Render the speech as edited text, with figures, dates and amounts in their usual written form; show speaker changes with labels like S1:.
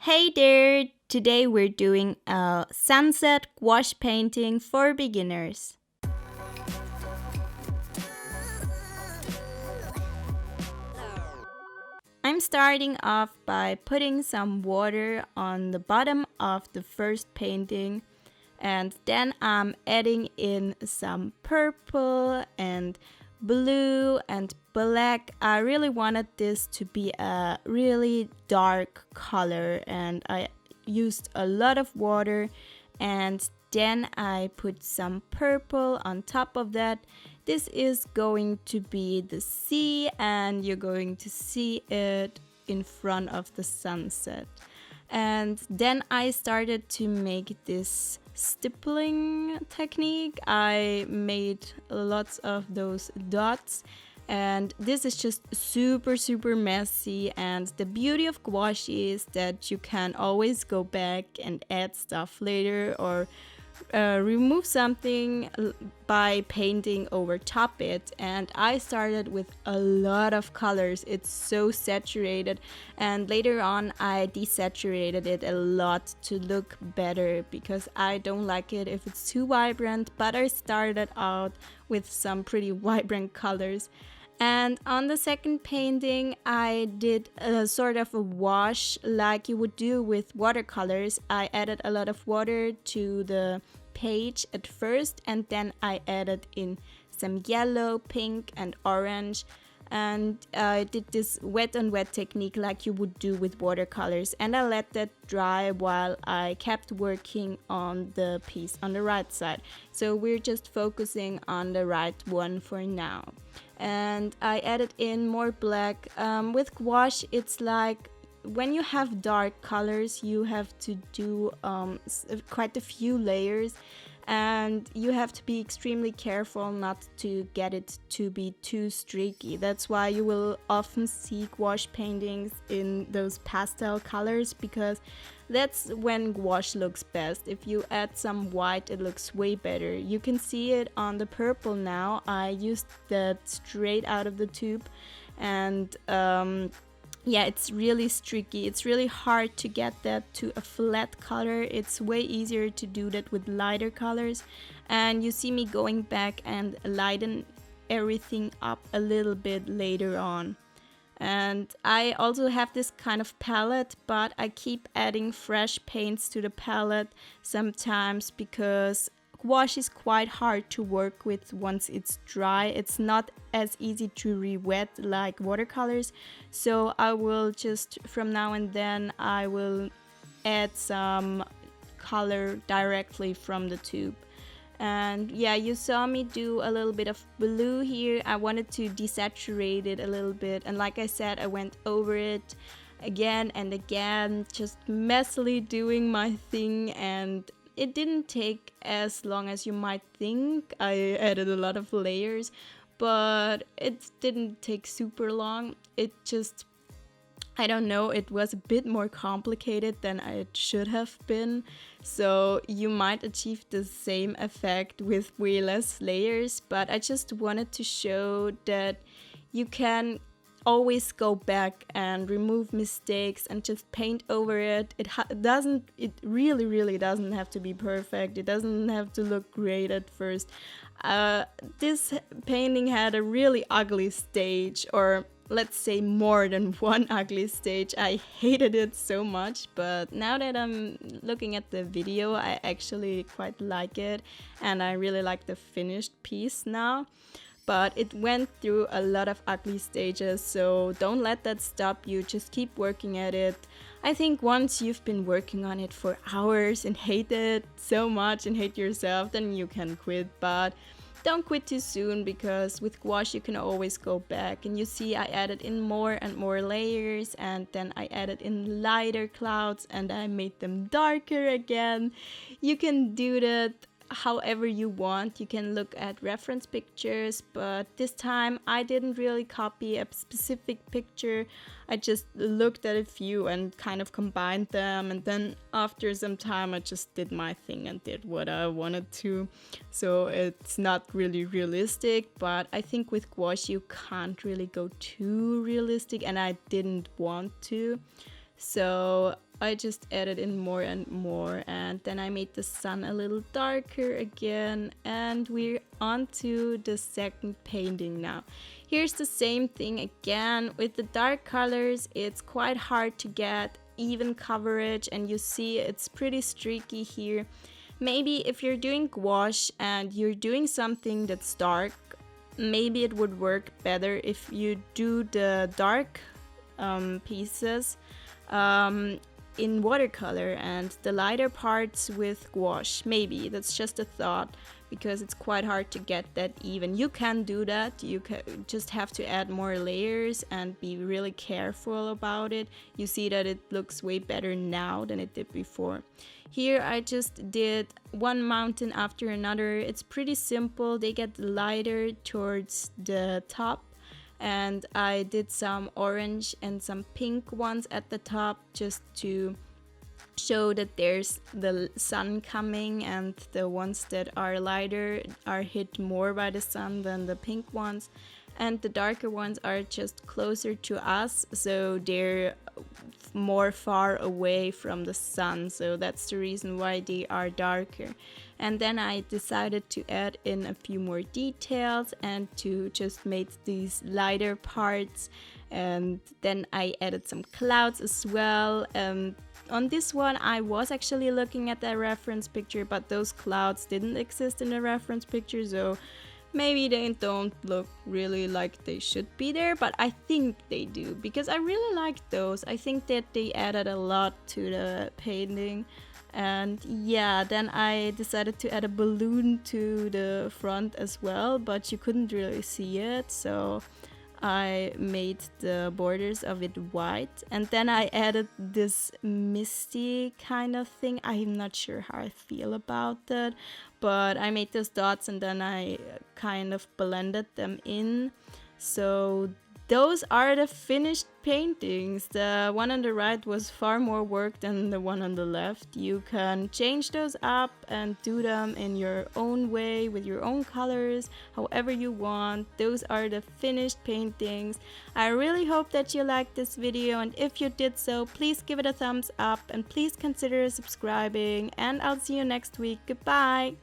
S1: Hey there! Today we're doing a sunset gouache painting for beginners. I'm starting off by putting some water on the bottom of the first painting, and then I'm adding in some purple and blue and black. I really wanted this to be a really dark color, and I used a lot of water, and then I put some purple on top of that. This is going to be the sea, and you're going to see it in front of the sunset. And then I started to make this stippling technique. I made lots of those dots, and this is just super messy. And the beauty of gouache is that you can always go back and add stuff later, or remove something by painting over top it. And I started with a lot of colors. It's so saturated, and later on I desaturated it a lot to look better, because I don't like it if it's too vibrant. But I started out with some pretty vibrant colors. And on the second painting, I did a sort of a wash like you would do with watercolors. I added a lot of water to the page at first, and then I added in some yellow, pink, and orange. And I did this wet on wet technique like you would do with watercolors, and I let that dry while I kept working on the piece on the right side. So we're just focusing on the right one for now. And I added in more black. With gouache, it's like when you have dark colors, you have to do quite a few layers, and you have to be extremely careful not to get it to be too streaky. That's why you will often see gouache paintings in those pastel colors, because that's when gouache looks best. If you add some white, it looks way better. You can see it on the purple now. I used that straight out of the tube, and yeah, it's really streaky. It's really hard to get that to a flat color. It's way easier to do that with lighter colors. And you see me going back and lighten everything up a little bit later on. And I also have this kind of palette, but I keep adding fresh paints to the palette sometimes, because gouache is quite hard to work with once it's dry. It's not as easy to re-wet like watercolors. So I will just, from now and then, I will add some color directly from the tube. And yeah, you saw me do a little bit of blue here. I wanted to desaturate it a little bit, and like I said, I went over it again and again, just messily doing my thing. And it didn't take as long as you might think. I added a lot of layers, but it didn't take super long. It just, I don't know, it was a bit more complicated than it should have been. So you might achieve the same effect with way less layers, but I just wanted to show that you can always go back and remove mistakes and just paint over it. It really doesn't have to be perfect. It doesn't have to look great at first. This painting had a really ugly stage, or let's say more than one ugly stage. I hated it so much, but now that I'm looking at the video, I actually quite like it, and I really like the finished piece now. But it went through a lot of ugly stages, so don't let that stop you. Just keep working at it. I think once you've been working on it for hours and hate it so much and hate yourself, then you can quit. But don't quit too soon, because with gouache you can always go back. And you see I added in more and more layers, and then I added in lighter clouds, and I made them darker again. You can do that however you want. You can look at reference pictures, but this time I didn't really copy a specific picture. I just looked at a few and kind of combined them, and then after some time I just did my thing and did what I wanted to. So it's not really realistic, but I think with gouache you can't really go too realistic, and I didn't want to. So I just added in more and more, and then I made the sun a little darker again, and we're on to the second painting now. Here's the same thing again. With the dark colors, it's quite hard to get even coverage, and you see it's pretty streaky here. Maybe if you're doing gouache and you're doing something that's dark, maybe it would work better if you do the dark pieces in watercolor and the lighter parts with gouache. Maybe that's just a thought, because it's quite hard to get that even. You can do that, you just have to add more layers and be really careful about it. You see that it looks way better now than it did before. Here I just did one mountain after another. It's pretty simple. They get lighter towards the top, and I did some orange and some pink ones at the top just to show that there's the sun coming, and the ones that are lighter are hit more by the sun than the pink ones, and the darker ones are just closer to us, so they're more far away from the sun, so that's the reason why they are darker. And then I decided to add in a few more details and to just make these lighter parts, and then I added some clouds as well. On this one I was actually looking at the reference picture, but those clouds didn't exist in the reference picture, so maybe they don't look really like they should be there, but I think they do, because I really like those. I think that they added a lot to the painting. And yeah, then I decided to add a balloon to the front as well, but you couldn't really see it, so I made the borders of it white, and then I added this misty kind of thing. I'm not sure how I feel about that, but I made those dots and then I kind of blended them in. So those are the finished paintings. The one on the right was far more work than the one on the left. You can change those up and do them in your own way with your own colors, however you want. Those are the finished paintings. I really hope that you liked this video, and if you did so, please give it a thumbs up and please consider subscribing, and I'll see you next week. Goodbye!